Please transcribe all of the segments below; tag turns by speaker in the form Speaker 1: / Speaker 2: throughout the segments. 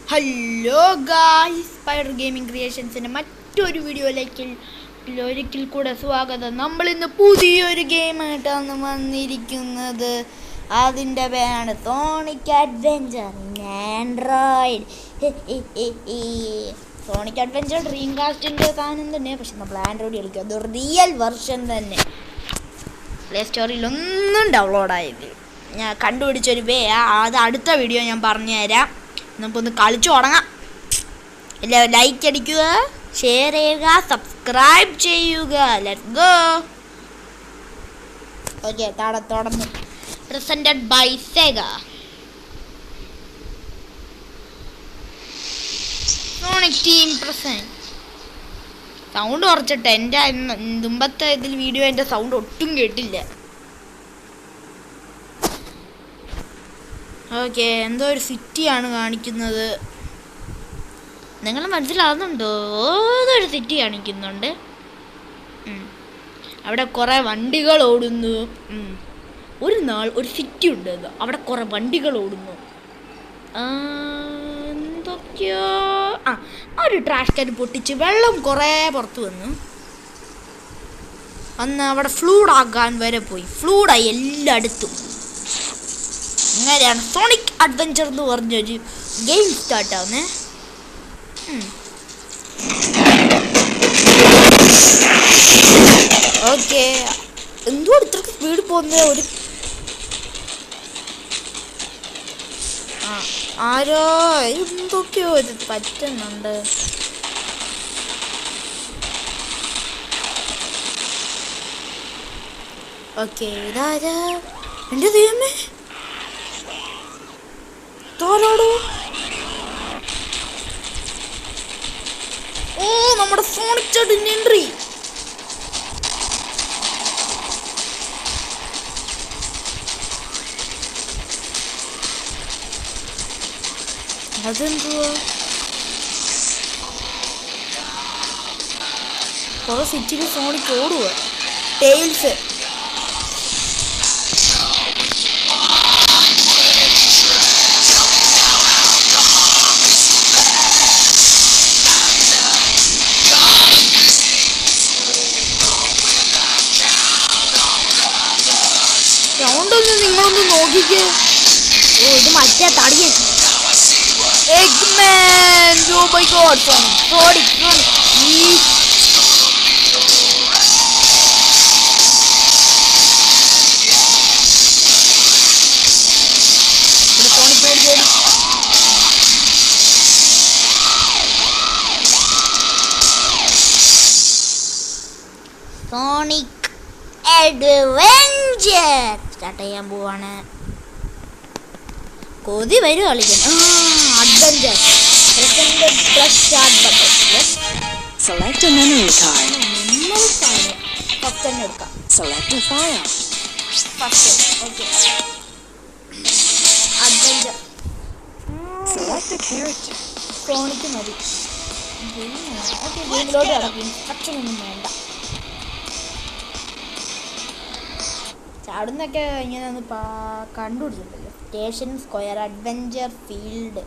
Speaker 1: Hello guys, spider gaming ക്രിയേഷൻസിൻ്റെ മറ്റൊരു വീഡിയോയിലേക്ക് ഒരിക്കൽ കൂടെ സ്വാഗതം. നമ്മളിന്ന് പുതിയൊരു ഗെയിമായിട്ടാണ് വന്നിരിക്കുന്നത്. അതിൻ്റെ പേരാണ് Sonic Adventure Android. Sonic Adventure Dream കാസ്റ്റിൻ്റെ സാധനം തന്നെ, പക്ഷെ നമ്മൾ ആൻഡ്രോയിഡ് കളിക്കുക. അത് റിയൽ വെർഷൻ തന്നെ. പ്ലേ സ്റ്റോറിലൊന്നും ഡൗൺലോഡായത് ഞാൻ കണ്ടുപിടിച്ചൊരു അത് അടുത്ത വീഡിയോ ഞാൻ പറഞ്ഞുതരാം. നമുക്കൊന്ന് കളിച്ചു തുടങ്ങാം. എല്ലാവരും ലൈക്ക് അടിക്കുക, ഷെയർ ചെയ്യുക, സബ്സ്ക്രൈബ് ചെയ്യുക. Let's go. ഓക്കെ, തുടങ്ങും. Presented by Sega. Sonic team present. Sound കുറച്ചിട്ട് എൻ്റെ മുമ്പത്തെ ഇതിൽ വീഡിയോ എൻ്റെ സൗണ്ട് ഒട്ടും കേട്ടില്ല. ഓക്കെ, എന്തോ ഒരു സിറ്റിയാണ് കാണിക്കുന്നത്. നിങ്ങൾ മനസ്സിലാവുന്നുണ്ടോ? ഏതൊരു സിറ്റി കാണിക്കുന്നുണ്ട്. അവിടെ കുറേ വണ്ടികൾ ഓടുന്നു. ഒരു നാൾ ഒരു സിറ്റി ഉണ്ട്, അവിടെ കുറേ വണ്ടികൾ ഓടുന്നു. എന്തൊക്കെയോ ഒരു ട്രാഷ് കാൻ പൊട്ടിച്ച് വെള്ളം കുറേ പുറത്ത് വന്നു. അന്ന് അവിടെ ഫ്ലൂഡാക്കാൻ വരെ പോയി. ഫ്ലൂഡായി എല്ലായിടത്തും. അങ്ങനെയാണ് സോണിക് അഡ്വെഞ്ചർ എന്ന് പറഞ്ഞൊരു ഗെയിം സ്റ്റാർട്ടാവുന്നേ. ഓക്കെ, എന്തോ ഇത്രക്ക് സ്പീഡ് പോകുന്ന ഒരു ആരോ എന്തൊക്കെയോ ഇത് പറ്റുന്നുണ്ട്. ഓക്കെ, ഇതാരാ? എൻ്റെ ദൈവമേ, താരാടോ? ഓ, നമ്മുടെ സോണിക് ചേട്ടൻ്റെ എൻട്രി. അതെന്തുവാ? കുറെ സിറ്റിയിൽ സോണിക് ഓടുക. ടെയിൽസ്. നിങ്ങളൊന്ന് നോക്കിക്കേ. ഓ, ഇത് മറ്റേ തടിയൻ Eggman. Oh my God, Sonic. Sonic Adventure start ചെയ്യാൻ പോവാണ്. കൊതി വരും കളിക്കാൻ. Adventure.
Speaker 2: Select a memory card.
Speaker 1: First തന്നെ എടുക്കാം.
Speaker 2: Select a file.
Speaker 1: First. Okay, adventure.
Speaker 2: Select a character.
Speaker 1: Sonic മതി. ഓക്കെ, ഗെയിമിലോട്ട് കിടക്കും. ഇൻസ്ട്രക്ഷനൊന്നും വേണ്ട. ചാടുന്നൊക്കെ ഇങ്ങനെ ഒന്ന് കണ്ടുപിടിച്ചിട്ടുണ്ടല്ലോ. Station square, adventure field.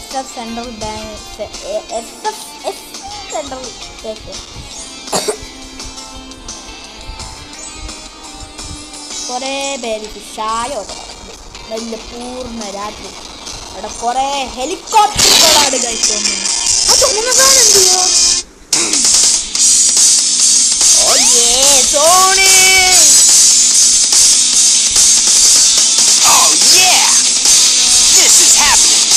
Speaker 1: SF central bank, central station. കുറേ പേര് ചായോട്ട് നടക്കുന്നു. വലിയ പൂർണ്ണ രാത്രി. അവിടെ കുറേ ഹെലികോപ്റ്ററുകളാണ് കഴിച്ചോണ്ടുന്നത്. അത് എന്തുവാ? Oh yeah, Sonic!
Speaker 2: Oh yeah! This is happening!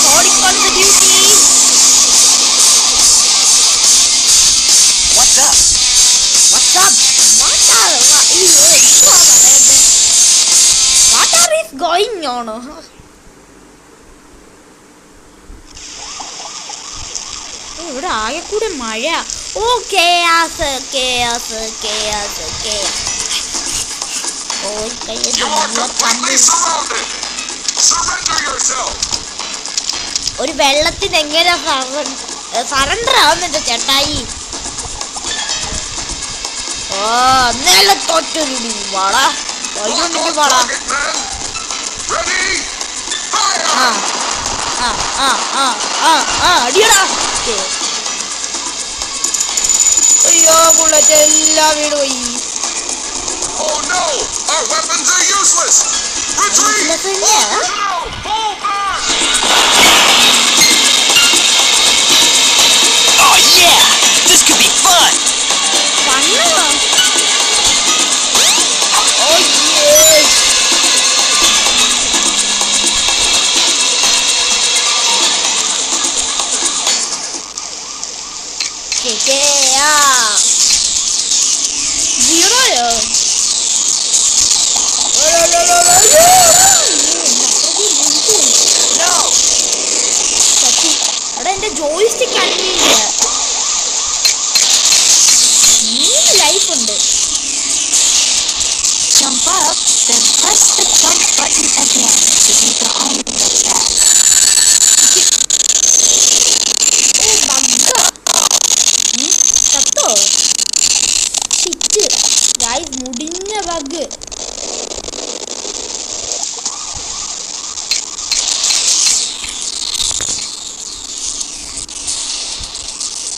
Speaker 1: Sonic on the duty!
Speaker 2: What's up?
Speaker 1: What's up? What is going on? ഇവിടെ ആകെ കൂടെ മഴ. ഓ, കേസ്. ഒരു വെള്ളത്തിന് എങ്ങനെ സറണ്ടർ ആവുന്നുണ്ട് ചേട്ടായി. നിലത്തൊറ്റൊരു വാടാ വാടാ. അടിയടാ. അയ്യോ ബുള്ളറ്റ് എല്ലാം വീട് പോയി.
Speaker 2: Oh yeah, this could be fun.
Speaker 1: Oh yes. Zero. അവിടെ എന്റെ ജോയിസ്റ്റിക് അനങ്ങിയില്ല. ലൈഫ് ഉണ്ട്.
Speaker 2: Jump up, then press the jump button again to beat the home back.
Speaker 1: കത്തോ ഷിറ്റ് ഗൈസ്, മുടിഞ്ഞ ബഗ്.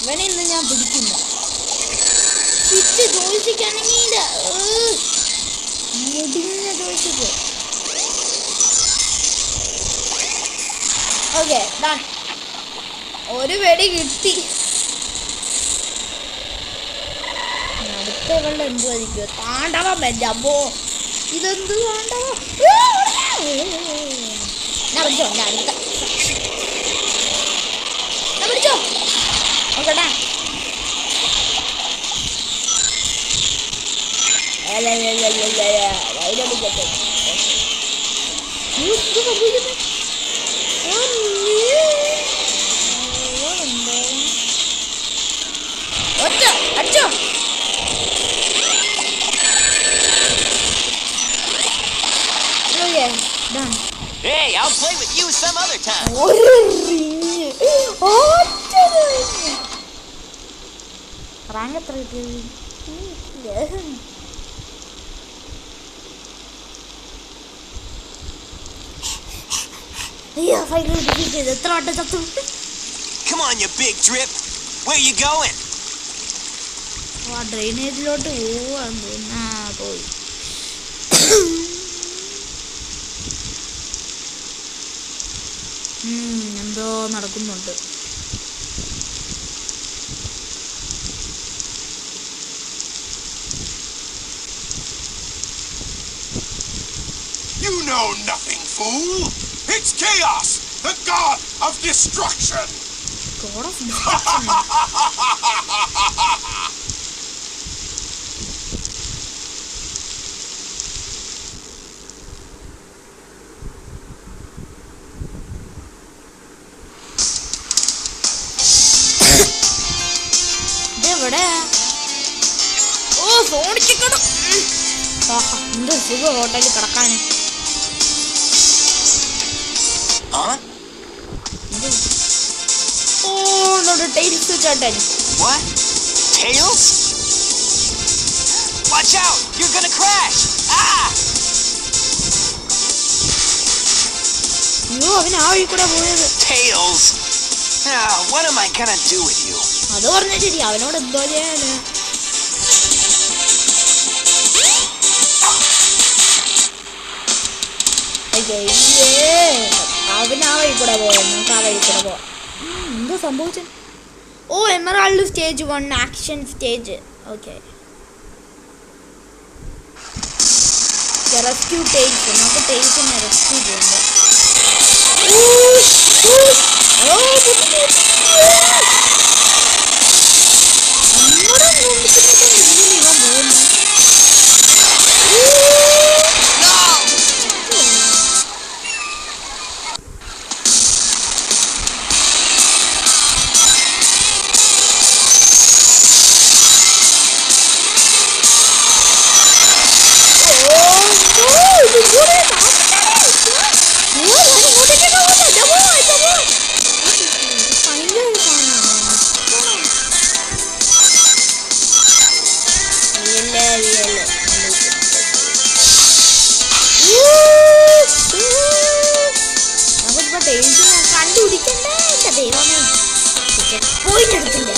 Speaker 1: ഇവനെ ഇന്ന് ഞാൻ പിടിക്കുന്നു. ഷിറ്റ് ജോയിസ്റ്റിക്കാണെങ്കിൽ മുടിഞ്ഞ ജോയിസ്റ്റിക്ക്. Okay done. ഒരു വെടി കിട്ടി. അടുത്ത വെള്ളം എന്തുവായിരിക്കും? താണ്ടവം എൻ്റെ അമ്മോ, ഇതെന്ത് താണ്ടവം. ഞാൻ പിടിച്ചോ, ഞാൻ അടുത്ത ഞാൻ പിടിച്ചോ. ഓക്കെടാ. ഒറ്റ അടിച്ചോ. Done.
Speaker 2: Hey, I'll play with you some other time.
Speaker 1: Rank എത്ര കിട്ടി? എത്ര വട്ടം ചത്തു?
Speaker 2: Come on, you big drip. Where you going?
Speaker 1: ഡ്രെയിനേജിലോട്ട് പോവാന്ന് പോയി. എന്തോ നടക്കുന്നുണ്ട്.
Speaker 3: You know nothing, fool! It's Chaos, the god of destruction!
Speaker 1: God of destruction? ഇതെവിടെ? ഓ സോണിക്കണം. എന്ത് സുഖം ഹോട്ടലിൽ കിടക്കാൻ. ഓ ടൈൽസ് ചേട്ടൻ.
Speaker 2: What? Tails? Watch out! You're gonna crash! Ah!
Speaker 1: അയ്യോ അവൻ ആ വഴി കൂടെ പോയത്.
Speaker 2: Tails! What am I gonna do with you?
Speaker 1: അത് പറഞ്ഞ ശരി, അവനോട് എന്തോ ചെയ്യാന്. അവൻ ആ വഴി കൂടെ പോയത്, നമുക്ക് ആ വഴി കൂടെ പോവാം. എന്തോ സംഭവിച്ചു? ഓ emerald stage 1 action stage. Okay rescue Tails. നമുക്ക് ടേൽസിനെ റെസ്ക്യൂ ചെയ്യുന്നു. കണ്ടുപിടിക്കണ്ടേ എന്റെ ദൈവമേ. പോയിന്റ് എടുത്തില്ല.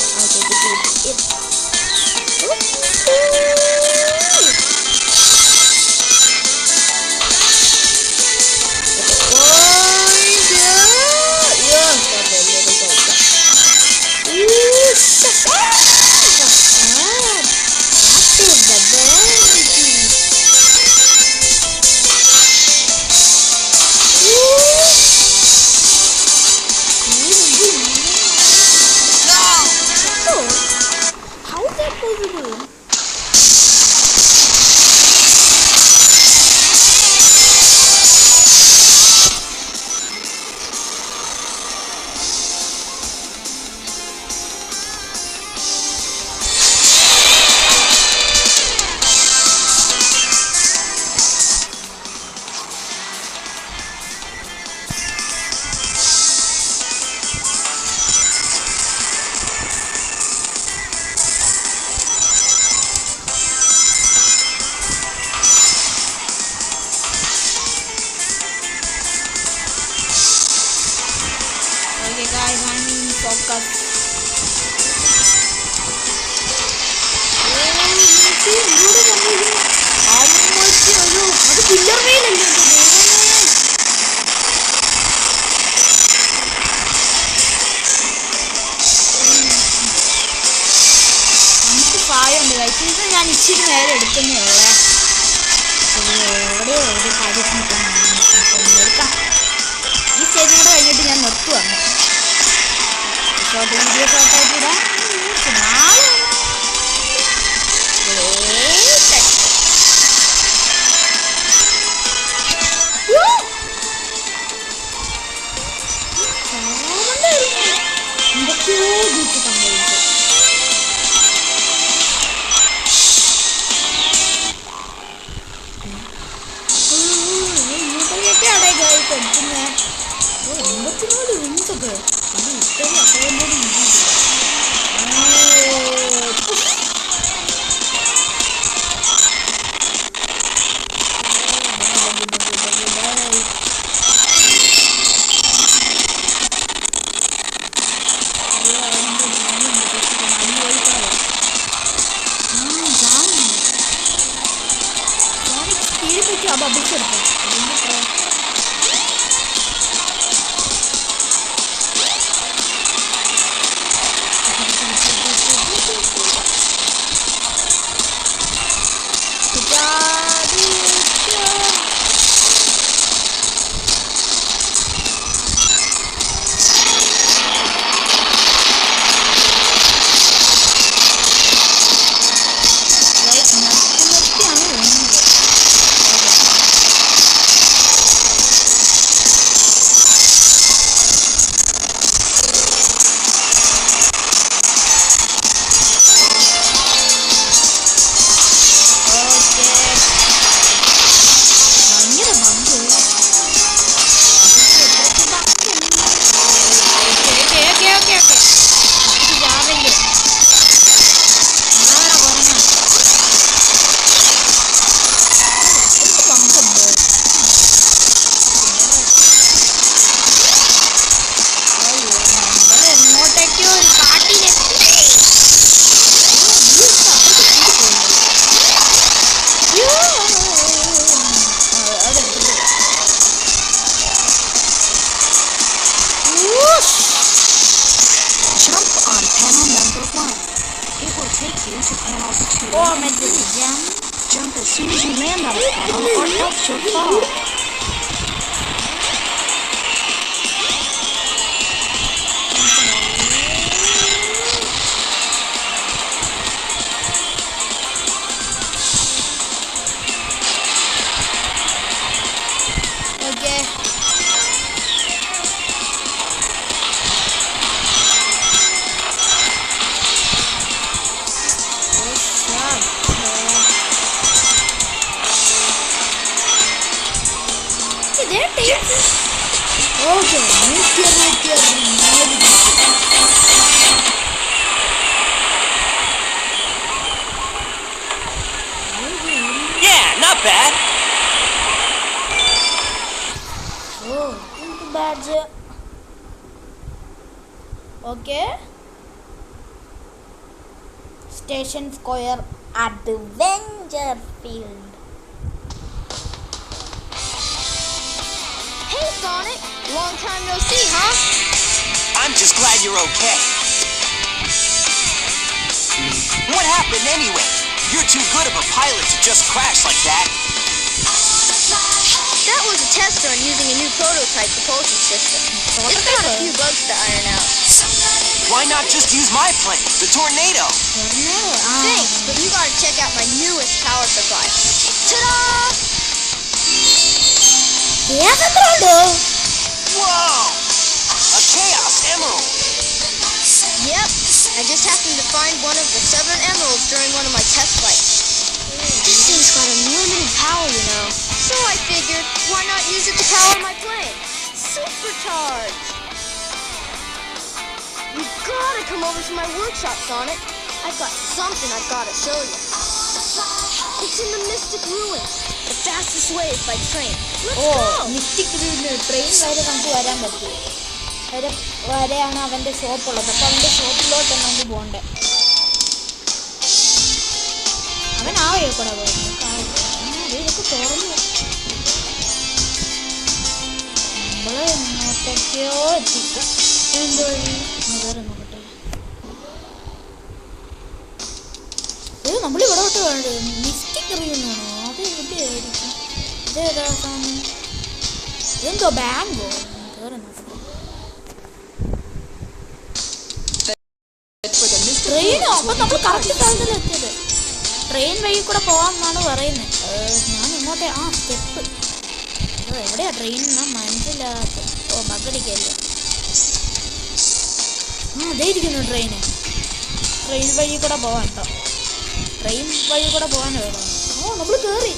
Speaker 1: Okay guys, I'm in focus. അത് പില്ലർ വെയിലല്ലേ നമുക്ക് പായുണ്ട് കഴിച്ചു. ഇത് ഞാൻ ഇച്ചിരി നേരം എടുക്കുന്നേ ഉള്ളേ. എവിടെയോ ഒരു കാര്യം എടുക്കാം. ഈ സ്റ്റേജും കൂടെ കഴിഞ്ഞിട്ട് ഞാൻ നിർത്തുവാണ്. ഷോർട്ട് വീഡിയോ ഷോർട്ടായിട്ട് ഇടാം. എന്തൊക്കെയോ ഗ്ലിച്ച് സംഭവിച്ചു. ഇങ്ങോട്ടൊക്കെ അവിടെ ഗൈസ് എടുക്കുന്നേ. 84 വിൻസൊക്കെ ഇഷ്ടം അത്രയും പോലും ആ ബബിൾസ് എടുക്കാം. Or meant to jump. Jump as soon as you land on a panel or else you'll fall. badge. Okay. Station Square Adventure Field.
Speaker 4: Hey, Sonic! Long time no see, huh?
Speaker 5: I'm just glad you're okay. What happened anyway? You're too good of a pilot to just crash like that.
Speaker 4: That was a test run using a new prototype propulsion system. It's got a few bugs to iron out.
Speaker 5: Why not just use my plane, the Tornado?
Speaker 4: Thanks, but you gotta check out my newest power supply. Ta-da!
Speaker 5: Whoa! A Chaos Emerald!
Speaker 4: Yep, I just happened to find one of the Southern Emeralds during one of my test flights. This thing's got unlimited power, you know. So I figured, why not use it to power my plane? Supercharge! You gotta come over to my workshop, Sonic. I've got something I've gotta show you. It's in the Mystic Ruins, the fastest way is by train. Let's go!
Speaker 1: Mystic train വരെ നമുക്ക് വരാൻ പറ്റും. വരെയാണ് അവൻ്റെ ഷോപ്പുള്ളത്. അപ്പോൾ അവൻ്റെ ഷോപ്പിലോട്ട് നമുക്ക് പോകണ്ടേ. അവൻ ആ വഴി കൂടെ പോയിരുന്നു. ഇതൊക്കെ തുറന്നു. നമ്മൾ എങ്ങോട്ടൊക്കെയോ എത്തിക്കാം. എന്ത് വഴി വേറെ നോക്കട്ടെ. നമ്മളിവിടെ തൊട്ട് വേണ്ടത് മിസ്റ്റിക് റിയൂണിയനാണോ? അത് എവിടെയായിരിക്കും? ഇതേതാ സാധനം? ഇതെന്തോ ബാങ്കോ? വേറെ നോക്കട്ടെ. ട്രെയിനോ? അപ്പം നമ്മൾ കറക്റ്റ് സ്ഥലത്തിലെത്തിയത്. ട്രെയിൻ വഴി കൂടെ പോകാമെന്നാണ് പറയുന്നത്. ഞാൻ ഇങ്ങോട്ടേ സ്റ്റെപ്പ് എവിടെയാ ട്രെയിൻ എന്നാ മനസ്സിലാത്ത. ബഗ്ഗടിക്കല്ലേ. അതേ ഇരിക്കുന്നു ട്രെയിൻ വഴി കൂടെ പോകാൻ കേട്ടോ. ട്രെയിൻ വഴി കൂടെ പോകാൻ വേണം. നമ്മൾ കയറി.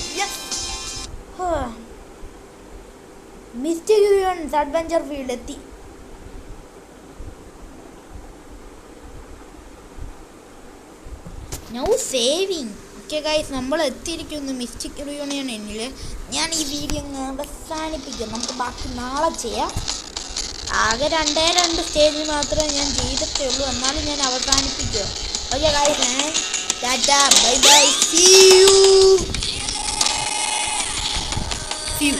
Speaker 1: മിസ്റ്റിക് റിയൂണിയൻസ് അഡ്വഞ്ചർ ഫീൽഡ് എത്തി. Now saving. ഓക്കെ ഗൈസ്, നമ്മൾ എത്തിയിരിക്കുന്നു മിസ്റ്റിക് റിയൂണിയനിൽ. ഞാൻ ഈ വീഡിയോ അവസാനിപ്പിക്കും. നമുക്ക് ബാക്കി നാളെ ചെയ്യാം. ആകെ 2 സ്റ്റേജിൽ മാത്രമേ ഞാൻ ചെയ്തിട്ടേ ഉള്ളൂ. എന്നാലും ഞാൻ അവസാനിപ്പിക്കുക. Okay guys, tata, bye bye, see U.